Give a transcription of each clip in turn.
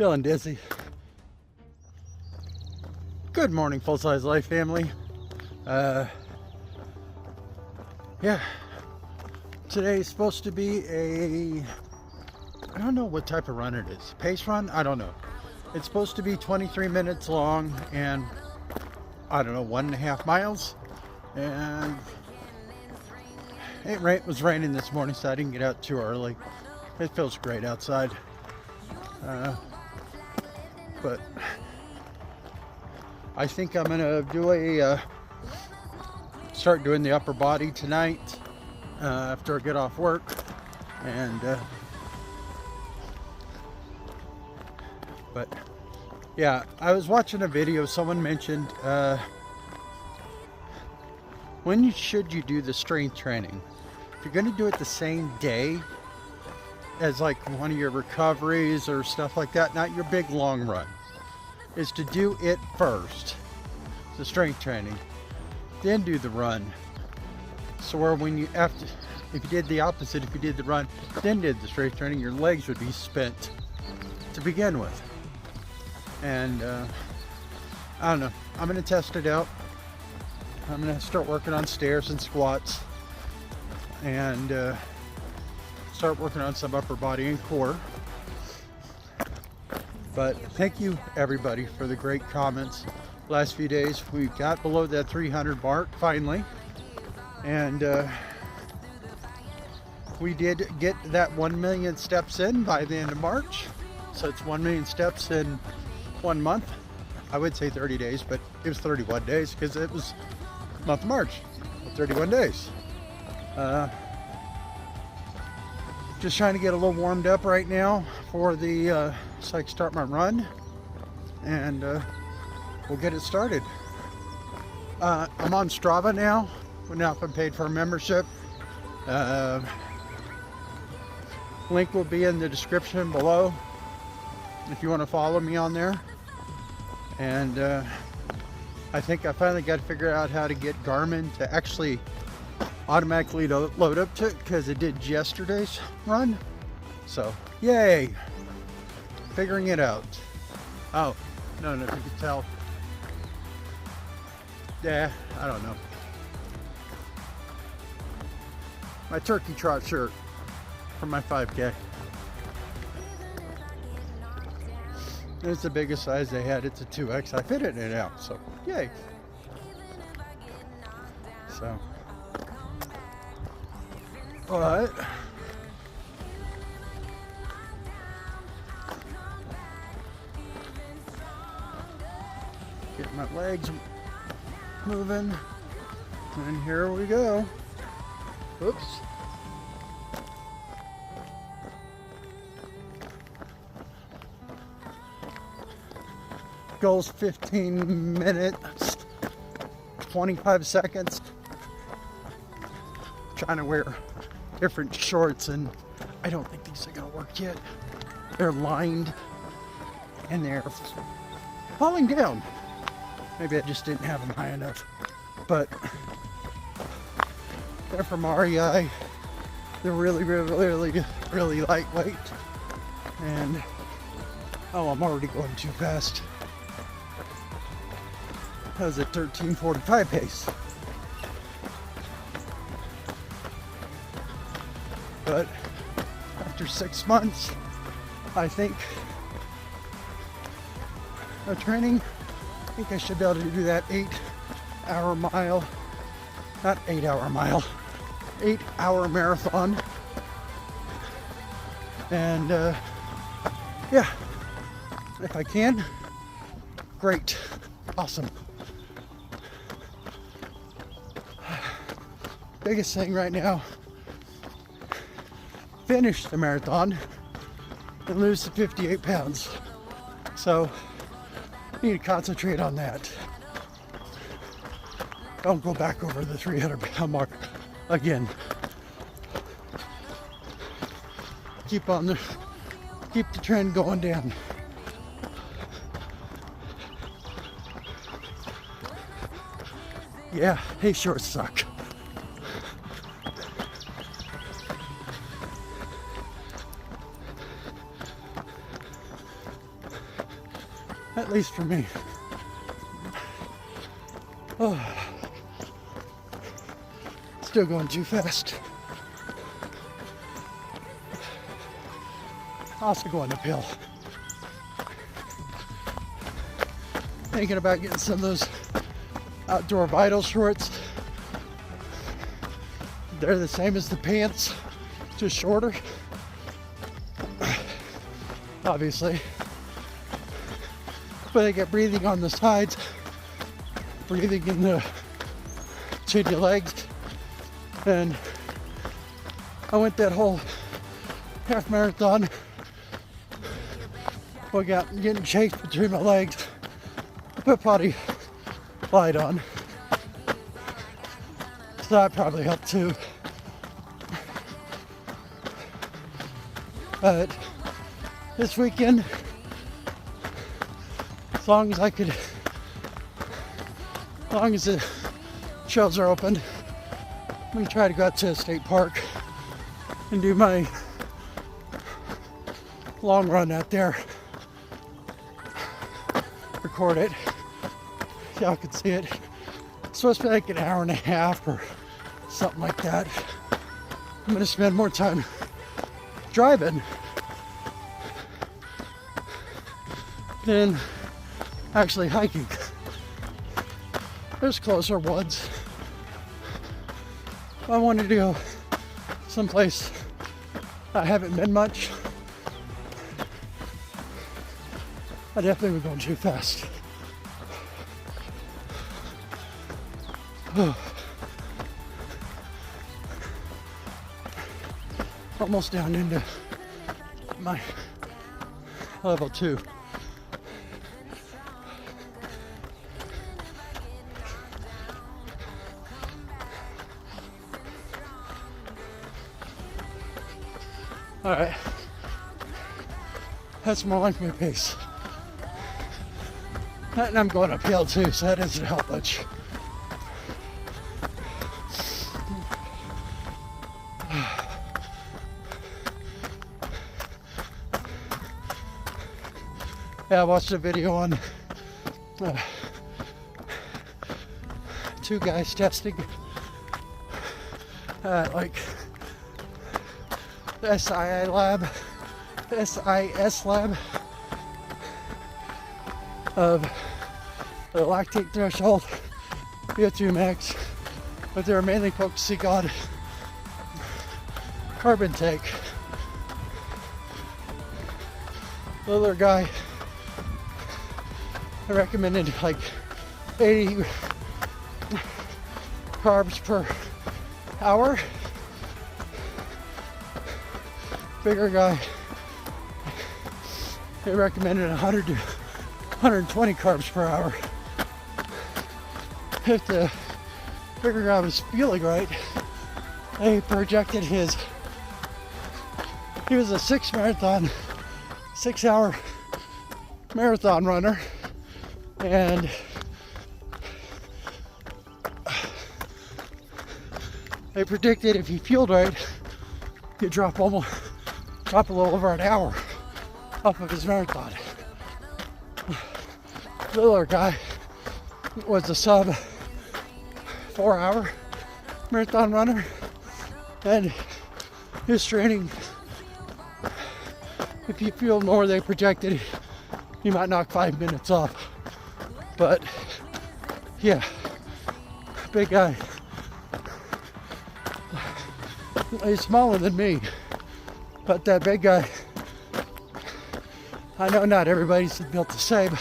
Feeling dizzy. Good morning, Full Size Life family. Yeah, today's supposed to be I don't know what type of run it is. Pace run? I don't know. It's supposed to be 23 minutes long and I don't know, 1.5 miles. And it was raining this morning, so I didn't get out too early. It feels great outside. But I think I'm gonna do start doing the upper body tonight after I get off work. And but yeah, I was watching a video. Someone mentioned when should you do the strength training? If you're going to do it the same day as like one of your recoveries or stuff like that, not your big long run, is to do it first, the strength training, then do the run. So where when you if you did the opposite, if you did the run then did the strength training, your legs would be spent to begin with. And I don't know, I'm gonna test it out. I'm gonna start working on stairs and squats and start working on some upper body and core. But thank you everybody for the great comments. Last few days we got below that 300 mark finally, and we did get that 1 million steps in by the end of March. So it's 1 million steps in 1 month. I would say 30 days, but it was 31 days because it was month of March, 31 days. Just trying to get a little warmed up right now for the so I can start my run, and we'll get it started. I'm on Strava now. We've now been paid for a membership. Link will be in the description below if you want to follow me on there. And I think I finally got to figure out how to get Garmin to actually automatically load up to it, because it did yesterday's run. So yay, figuring it out. Oh no, if you could tell, yeah, I don't know, my turkey trot shirt from my 5K. It's the biggest size they had. It's a 2X. I fit it in it now, so yay. So but get my legs moving, and here we go. Oops. Goes 15 minutes, 25 seconds. Trying to wear different shorts, and I don't think these are gonna work yet. They're lined and they're falling down. Maybe I just didn't have them high enough, but they're from REI. They're really lightweight. And oh, I'm already going too fast. That was a 13:45 pace. But after 6 months, I think of training, I think I should be able to do that 8-hour mile, not 8-hour mile, 8-hour marathon. And yeah, if I can, great, awesome. Biggest thing right now, finish the marathon and lose the 58 pounds. So I need to concentrate on that. Don't go back over the 300-pound mark again. Keep the trend going down. Yeah, they sure suck. At least for me. Oh. Still going too fast. Also going uphill. Thinking about getting some of those outdoor vital shorts. They're the same as the pants, just shorter. Obviously. But I get breathing on the sides, breathing in the between your legs. And I went that whole half marathon without getting chased between my legs. I put potty light on. So that probably helped too. But this weekend, as long as the trails are open, I'm gonna try to go out to a state park and do my long run out there. Record it. So y'all can see it. It's supposed to be like an hour and a half or something like that. I'm gonna spend more time driving than actually hiking. There's closer woods. I wanted to go someplace I haven't been much. I definitely was going too fast. Almost down into my level 2. All right, that's more like my pace. And I'm going uphill too, so that doesn't help much. Yeah, I watched a video on 2 guys testing like the SIS lab of the lactate threshold, VO2 max, but they were mainly focusing on carb intake. The other guy, I recommended like 80 carbs per hour. Bigger guy, they recommended 100 to 120 carbs per hour. If the bigger guy was feeling right, they projected he was a 6-hour marathon runner, and they predicted if he fueled right, he'd drop a little over an hour off of his marathon. The other guy was a sub 4-hour marathon runner, and his training, if you fuel more, they projected he might knock 5 minutes off. But yeah, big guy. He's smaller than me, but that big guy, I know not everybody's built the same,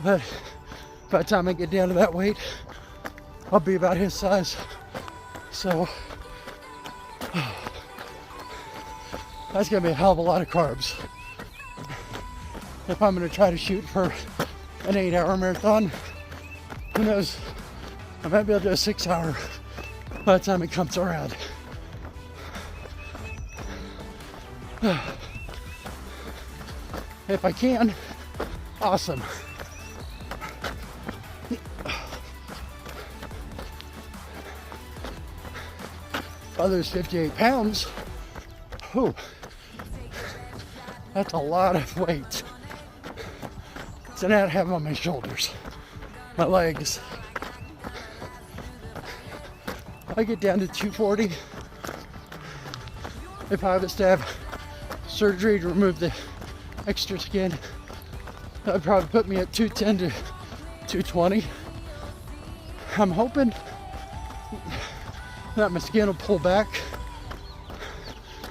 but by the time I get down to that weight, I'll be about his size. So that's gonna be a hell of a lot of carbs if I'm gonna try to shoot for an 8-hour marathon. Who knows, I might be able to do a 6-hour by the time it comes around. If I can, awesome. Others 58 pounds. Whew. That's a lot of weight. than I have on my shoulders, my legs. I get down to 240. If I was to have surgery to remove the extra skin, that would probably put me at 210 to 220. I'm hoping that my skin will pull back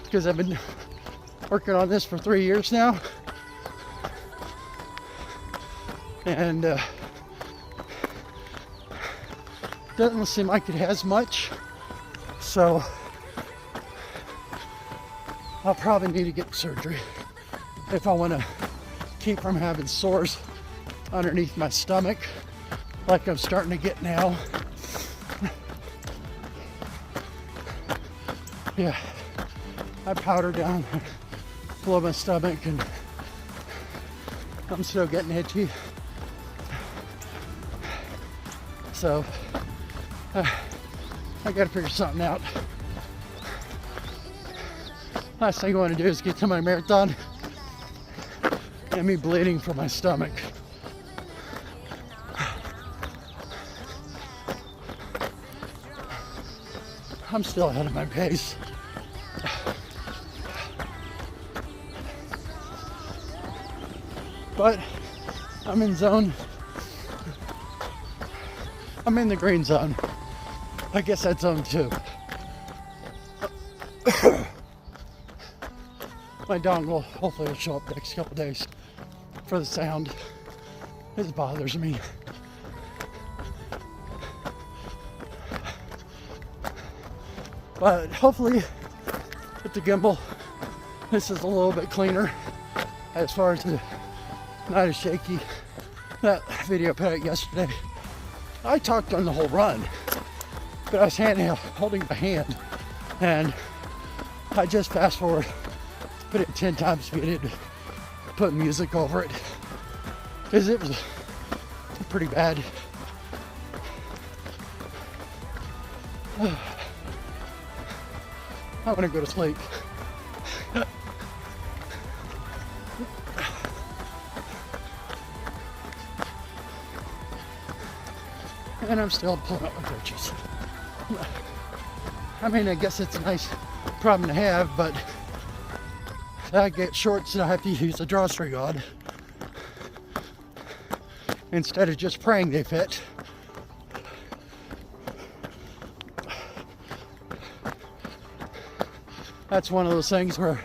because I've been working on this for 3 years now. And doesn't seem like it has much. So I'll probably need to get surgery if I want to keep from having sores underneath my stomach like I'm starting to get now. Yeah, I powder down below my stomach and I'm still getting itchy. So I gotta figure something out. Last thing I want to do is get to my marathon and me bleeding from my stomach. I'm still ahead of my pace. But I'm in zone. I'm in the green zone. I guess that's zone 2. My dongle hopefully will show up the next couple days for the sound. It bothers me. But hopefully with the gimbal, this is a little bit cleaner as far as the not as shaky. That video I put out yesterday, I talked on the whole run, but I was holding my hand, and I just fast forward, put it 10 times speed, put music over it, because it was pretty bad. I want to go to sleep. And I'm still pulling up my britches. I mean, I guess it's a nice problem to have, but I get shorts that I have to use a drawstring on instead of just praying they fit. That's one of those things where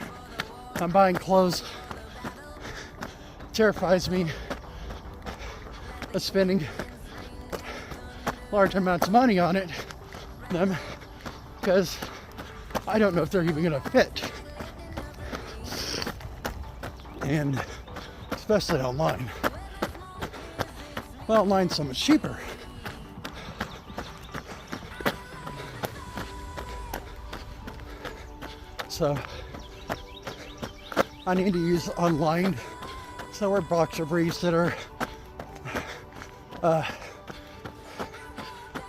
I'm buying clothes. It terrifies me of spending large amounts of money on them because I don't know if they're even going to fit. And especially online. Well, online's so much cheaper. So I need to use online. So we're boxer briefs that are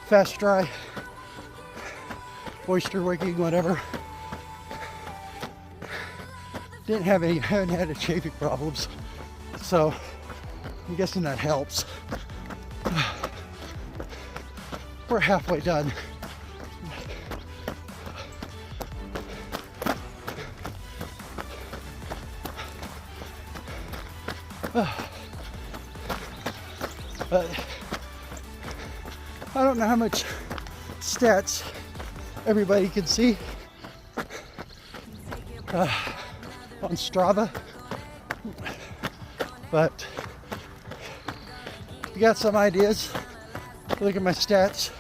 fast dry, moisture wicking, whatever. Haven't had any chafing problems, so I'm guessing that helps. We're halfway done. But I don't know how much stats everybody can see on Strava, but if you got some ideas, look at my stats,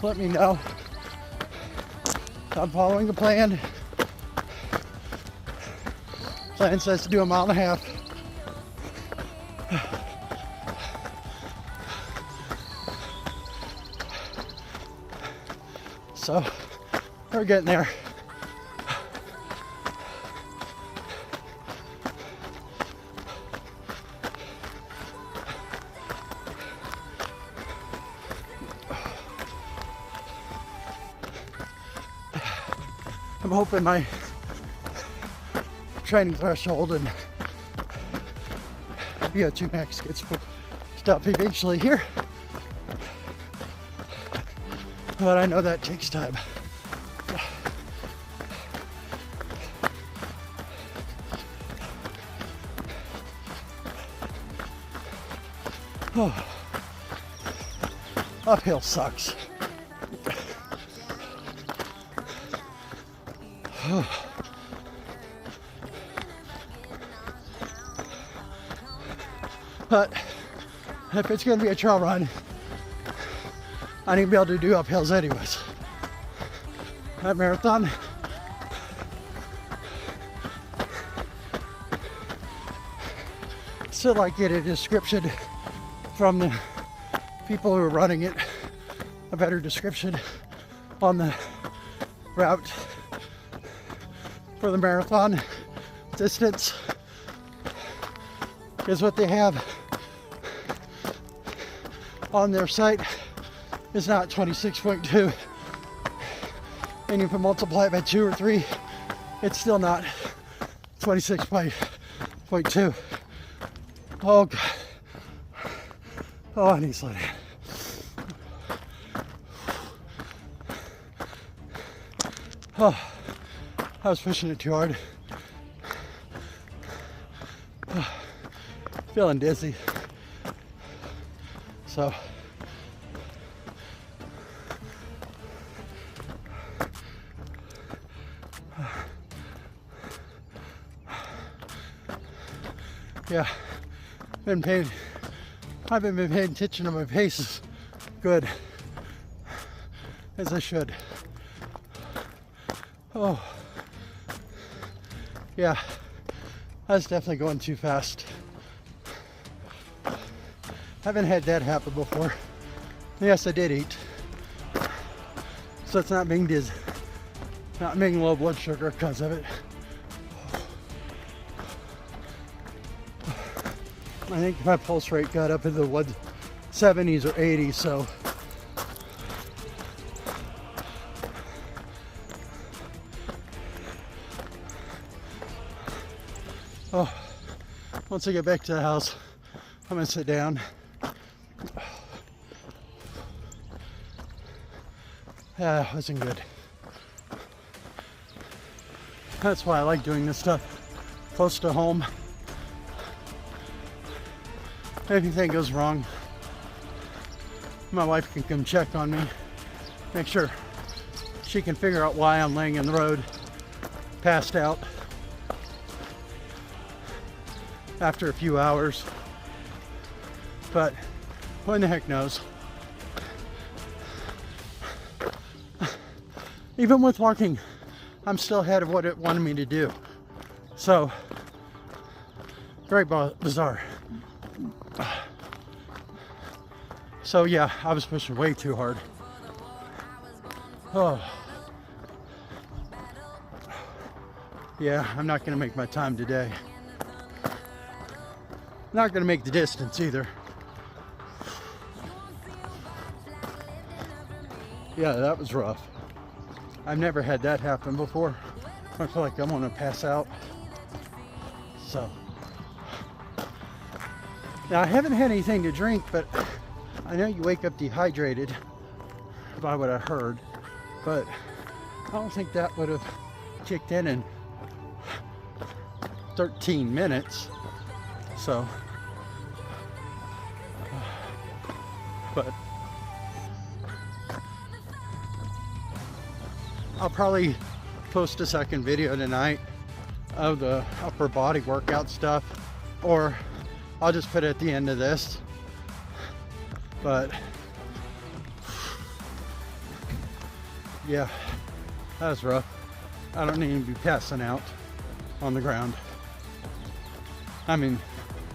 let me know. I'm following the plan. Plan says to do 1.5 miles. So we're getting there. I'm hoping my training threshold, and VO2 max gets pushed up eventually here. But I know that takes time. Oh. Uphill sucks. But if it's going to be a trail run, I need to be able to do uphills anyways. That marathon, still like get a description from the people who are running it, a better description on the route for the marathon distance, because what they have on their site is not 26.2, and if you multiply it by 2 or 3, it's still not 26.2. Oh God. Oh, I need to slow down. Oh, I was pushing it too hard. Oh, feeling dizzy. So, yeah, I've been paying attention to my pace good, as I should. Oh, yeah, I was definitely going too fast. Haven't had that happen before. Yes, I did eat, so it's not being dizzy, not being low blood sugar because of it. I think my pulse rate got up into the 170s or 80s, so oh, once I get back to the house, I'm gonna sit down. Yeah, it wasn't good. That's why I like doing this stuff close to home. If anything goes wrong, my wife can come check on me, make sure she can figure out why I'm laying in the road, passed out after a few hours. But who in the heck knows? Even with walking, I'm still ahead of what it wanted me to do. So, very bizarre. So yeah, I was pushing way too hard. Oh. Yeah, I'm not gonna make my time today. Not gonna make the distance either. Yeah, that was rough. I've never had that happen before. I feel like I'm gonna pass out. So. Now I haven't had anything to drink, but I know you wake up dehydrated by what I heard, but I don't think that would have kicked in 13 minutes. So, but I'll probably post a second video tonight of the upper body workout stuff, or I'll just put it at the end of this. But yeah, that was rough. I don't need to be passing out on the ground. I mean,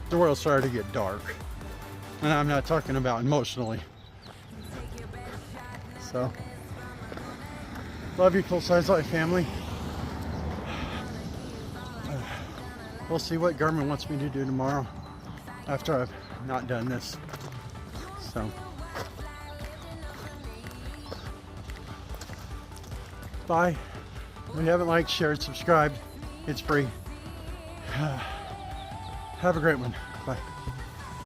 the world started to get dark, and I'm not talking about emotionally. So, love you, Full Size Life family. We'll see what Garmin wants me to do tomorrow after I've not done this. So, bye. If you haven't liked, shared, subscribed, it's free. Have a great one. Bye.